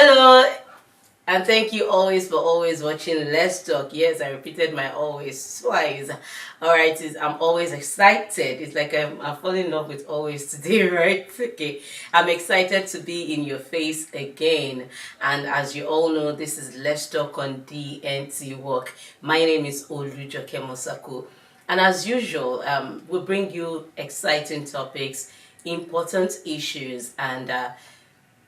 Hello, and thank you always for always watching Let's Talk. Yes, I repeated my always twice. Alright, I'm always excited. It's like I'm falling in love with always today, right? Okay, I'm excited to be in your face again. And as you all know, this is Let's Talk on DNT Work. My name is Olujoke Mosaku. And as usual, we bring you exciting topics, important issues, and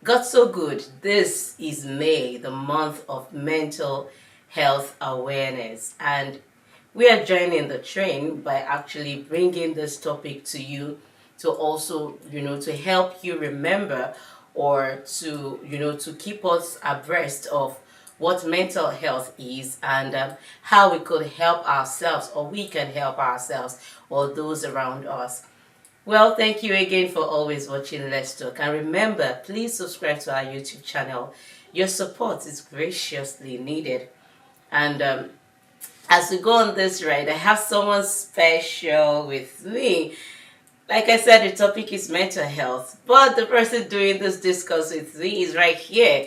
God so good. This is May, the month of mental health awareness, and we are joining the train by actually bringing this topic to you to also, to help you remember or to, to keep us abreast of what mental health is and how we could help ourselves or we can help ourselves or those around us. Well, thank you again for always watching Let's Talk. And remember, please subscribe to our YouTube channel. Your support is graciously needed. And as we go on this ride, I have someone special with me. Like I said, the topic is mental health. But the person doing this discourse with me is right here.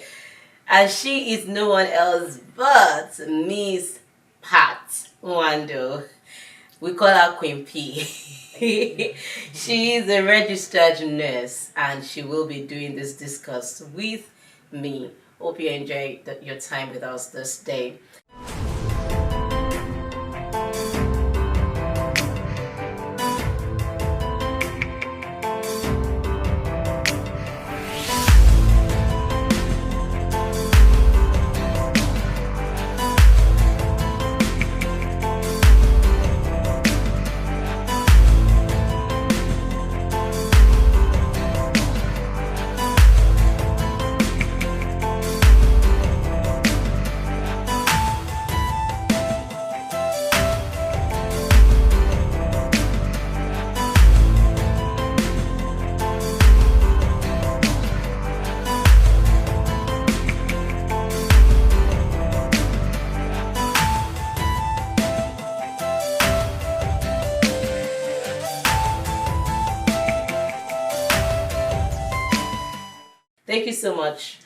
And she is no one else but Miss Pat Nwando. We call her Queen P. She is a registered nurse and she will be doing this discuss with me. Hope you enjoy your time with us this day. Thank you so much,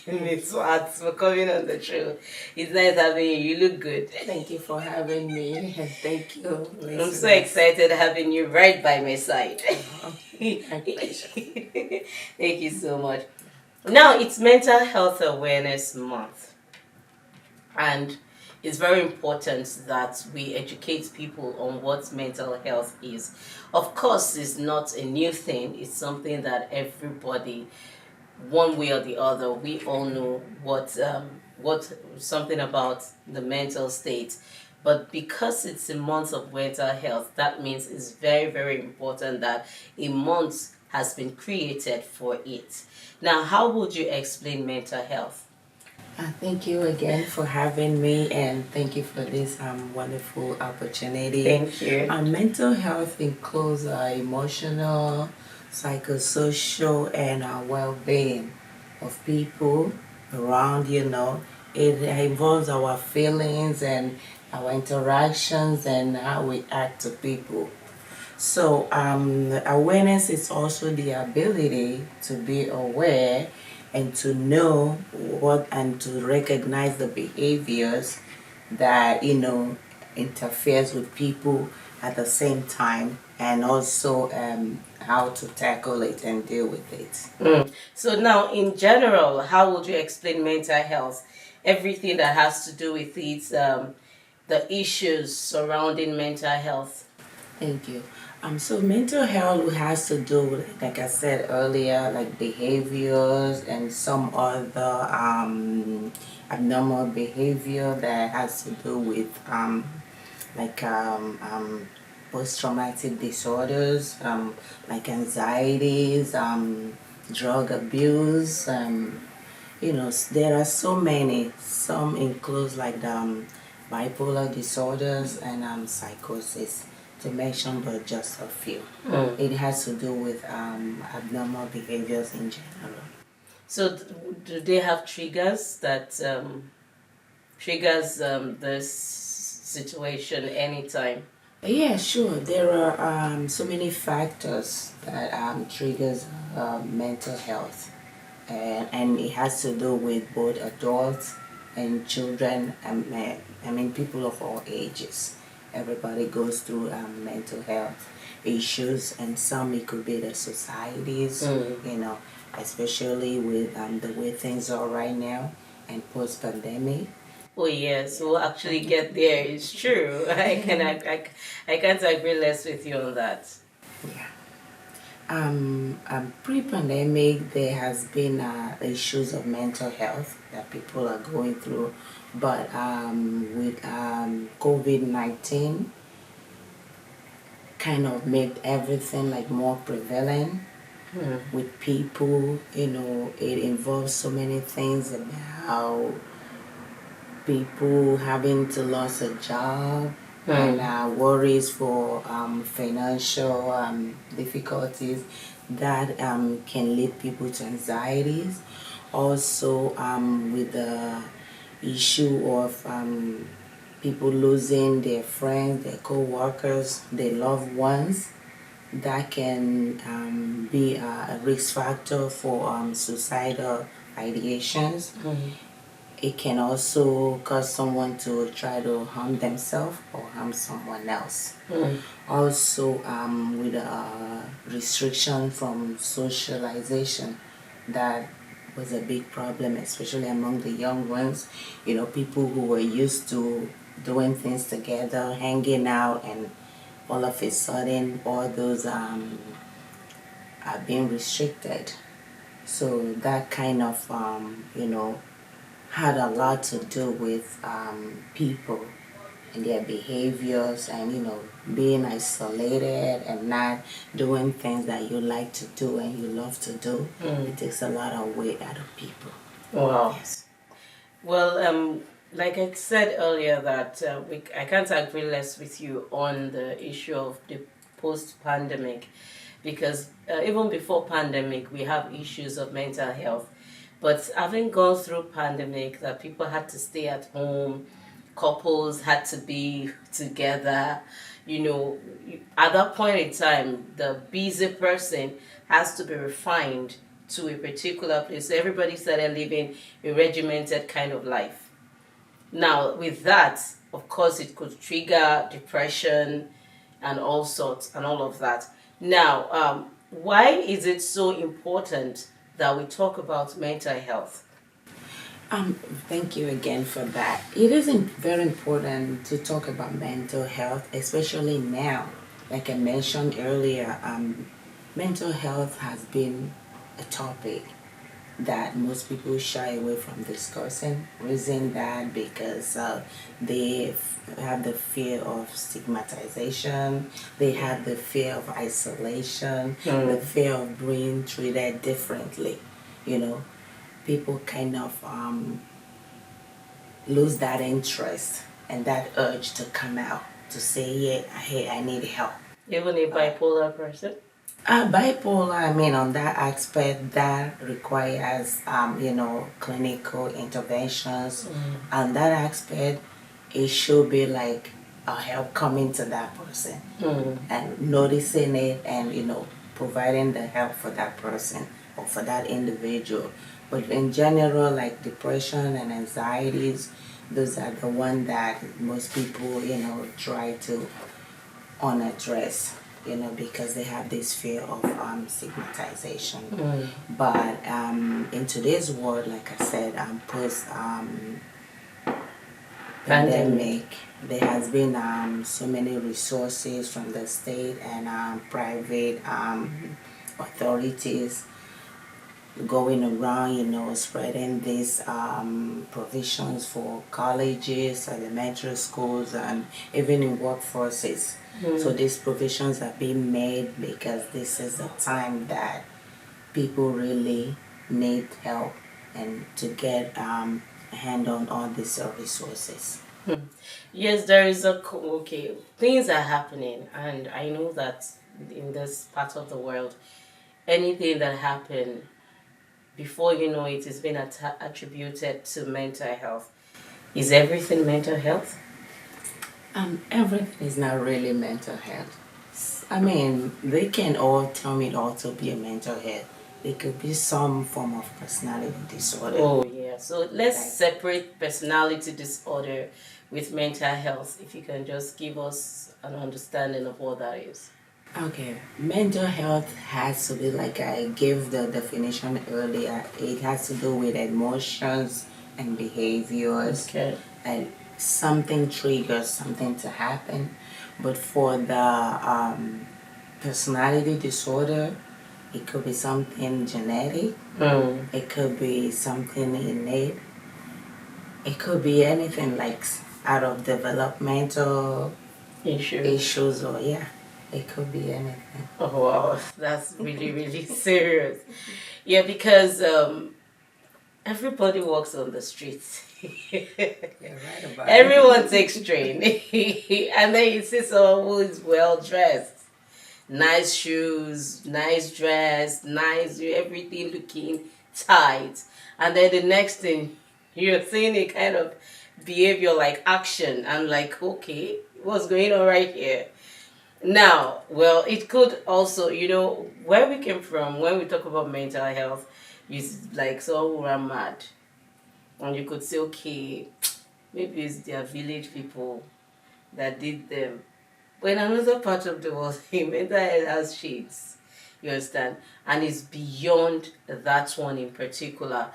Miss Watts, for coming on the show. It's nice having you. You look good. Thank you for having me, and thank you. I'm so excited having you right by my side. My pleasure. Thank you so much. Now, it's Mental Health Awareness Month. And it's very important that we educate people on what mental health is. Of course, it's not a new thing. It's something that everybody, one way or the other, we all know what something about the mental state. But because it's a month of mental health, that means it's very, very important that a month has been created for it. Now, how would you explain mental health? Thank you again for having me, and thank you for this wonderful opportunity. Thank you. Mental health includes emotional, psychosocial, and well-being of people around. It involves our feelings and our interactions and how we act to people. So awareness is also the ability to be aware and to know what and to recognize the behaviors that interferes with people at the same time, and also how to tackle it and deal with it. So now, in general, how would you explain mental health? Everything that has to do with it, the issues surrounding mental health. Thank you. So mental health has to do with, like I said earlier, like behaviors and some other abnormal behavior that has to do with like post-traumatic disorders, like anxieties, drug abuse. There are so many. Some includes like bipolar disorders and psychosis, to mention but just a few. It has to do with abnormal behaviors in general. So do they have triggers that triggers this situation anytime? Yeah, sure. There are so many factors that triggers mental health. and it has to do with both adults and children. I mean, people of all ages. Everybody goes through mental health issues, and some it could be the societies, you know, especially with the way things are right now and post pandemic. Oh yes, we'll actually get there. It's true. I can't agree less with you on that. Yeah. Pre-pandemic, there has been issues of mental health that people are going through, but with COVID-19, kind of made everything like more prevalent with people. You know, it involves so many things about people having to lose a job and worries for financial difficulties that can lead people to anxieties. Also, with the issue of people losing their friends, their co-workers, their loved ones, that can be a risk factor for suicidal ideations. It can also cause someone to try to harm themselves or harm someone else. Also, with restriction from socialization, that was a big problem, especially among the young ones. You know, people who were used to doing things together, hanging out, and all of a sudden, all those are being restricted. So that kind of, you know, had a lot to do with people and their behaviors, and you know, being isolated and not doing things that you like to do and you love to do. It takes a lot of weight out of people. Wow. Yes. Well, like I said earlier, that I can't agree less with you on the issue of the post-pandemic, because even before pandemic, we have issues of mental health. But having gone through pandemic, that people had to stay at home, couples had to be together. You know, at that point in time, the busy person has to be refined to a particular place. So everybody started living a regimented kind of life. Now, with that, of course, it could trigger depression and all sorts and all of that. Now, why is it so important that we talk about mental health? Um, Thank you again for that. It is very important to talk about mental health, especially now. Like I mentioned earlier, mental health has been a topic that most people shy away from discussing. Reason that because they have the fear of stigmatization, they have the fear of isolation, the fear of being treated differently. You know, people kind of lose that interest and that urge to come out to say, yeah, hey, I need help. Even a bipolar person? Bipolar, I mean, on that aspect, that requires, you know, clinical interventions. On that aspect, it should be like a help coming to that person and noticing it and, you know, providing the help for that person or for that individual. But in general, like depression and anxieties, those are the one that most people, you know, try to unaddress, you know, because they have this fear of stigmatization. But in today's world, like I said, post pandemic, there has been so many resources from the state and private authorities going around, you know, spreading these provisions for colleges, elementary schools, and even in workforces. So these provisions are being made because this is a time that people really need help and to get a hand on all these resources. Yes, there is okay, things are happening, and I know that in this part of the world, anything that happened, before you know it, is being attributed to mental health. Is everything mental health? Everything is not really mental health. I mean, they can all tell me it also be a mental health. It could be some form of personality disorder. Oh, yeah. So let's Like, separate personality disorder with mental health. If you can just give us an understanding of what that is. okay, mental health has to be like I gave the definition earlier. It has to do with emotions and behaviors, Okay. and something triggers something to happen. But for the personality disorder, it could be something genetic. It could be something innate. It could be anything like out of developmental issues, or yeah, it could be anything. Oh, wow. That's really, really serious. Yeah, because everybody walks on the streets. You're right about it. Everyone takes train. And then you see someone who is well dressed. Nice shoes, nice dress, nice everything looking tight. And then the next thing, you're seeing a kind of behavior like action. I'm like, okay, what's going on right here? Now, well, it could also, where we came from, when we talk about mental health, is like someone who ran mad. And you could say, okay, maybe it's their village people that did them. But in another part of the world, mental health has shades. You understand? And it's beyond that one in particular.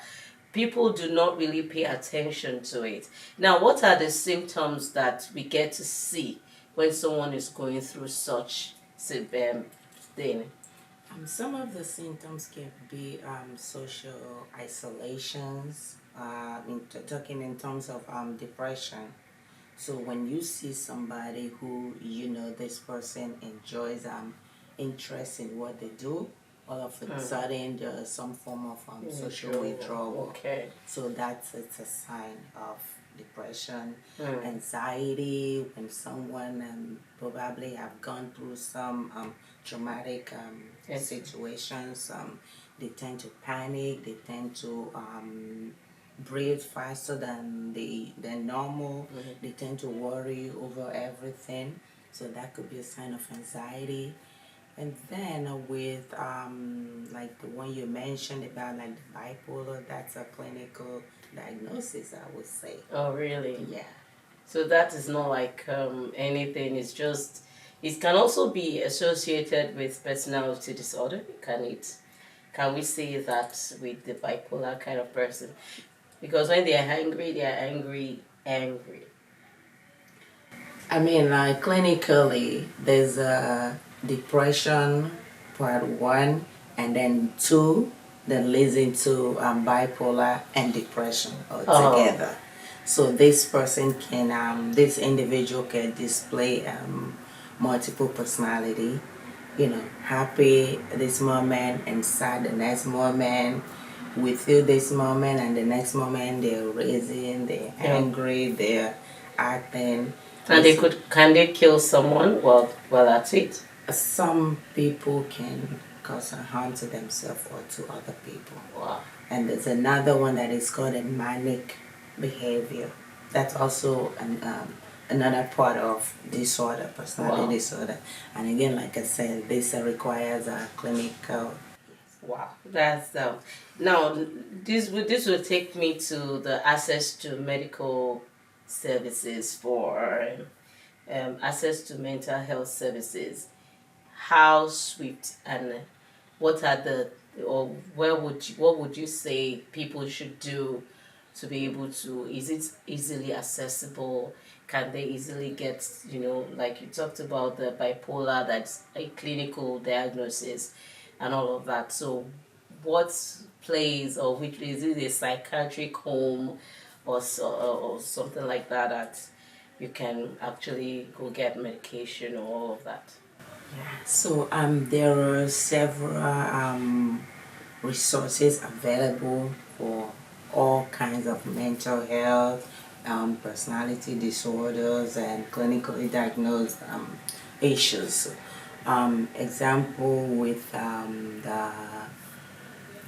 People do not really pay attention to it. Now, what are the symptoms that we get to see when someone is going through such thing? Some of the symptoms can be social isolations, talking in terms of depression. So when you see somebody who you know this person enjoys interest in what they do, all of a sudden there's some form of social withdrawal. Okay. So it's a sign of depression, anxiety. When someone probably have gone through some traumatic situations, they tend to panic. They tend to breathe faster than normal. They tend to worry over everything. So that could be a sign of anxiety. And then with like the one you mentioned about like the bipolar, that's a clinical diagnosis, I would say. Oh, really? Yeah. So that is not like anything. It's just, it can also be associated with personality disorder. Can we say that with the bipolar kind of person? Because when they are angry, angry. I mean, like clinically, there's a depression part one, and then two that leads into bipolar and depression altogether. So this individual can display multiple personality, happy this moment and sad the next moment. We feel this moment and the next moment they're raising, they're angry, they're acting. And can they kill someone? Well, that's it. Some people can cause harm to themselves or to other people. Wow. And there's another one that is called a manic behavior. That's also another part of disorder, personality disorder. And again, like I said, this requires a clinical. Wow, that's now this will take me to the access to medical services for access to mental health services. How swift and what are the or what would you say people should do to be able to, is it easily accessible? Can they easily get, like you talked about the bipolar, that's a clinical diagnosis and all of that. So what place or which is it, a psychiatric home or something like that you can actually go get medication or all of that? So there are several resources available for all kinds of mental health, personality disorders, and clinically diagnosed issues. Example with the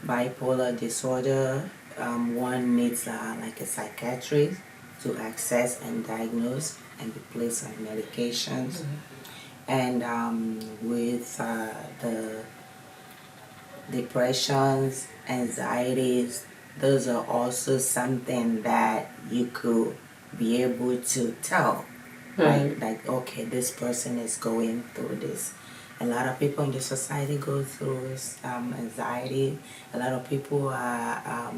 bipolar disorder, one needs like a psychiatrist to access and diagnose and be placed on medications. And with the depressions, anxieties, those are also something that you could be able to tell. Like okay, this person is going through this. A lot of people in the society go through anxiety. A lot of people are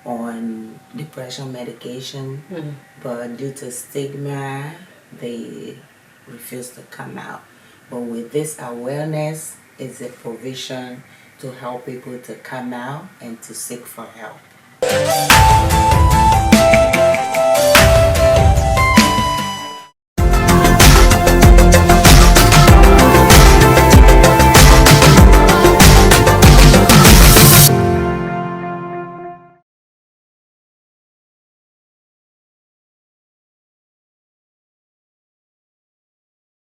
on depression medication, but due to stigma, they refuse to come out. But with this awareness, is a provision to help people to come out and to seek for help.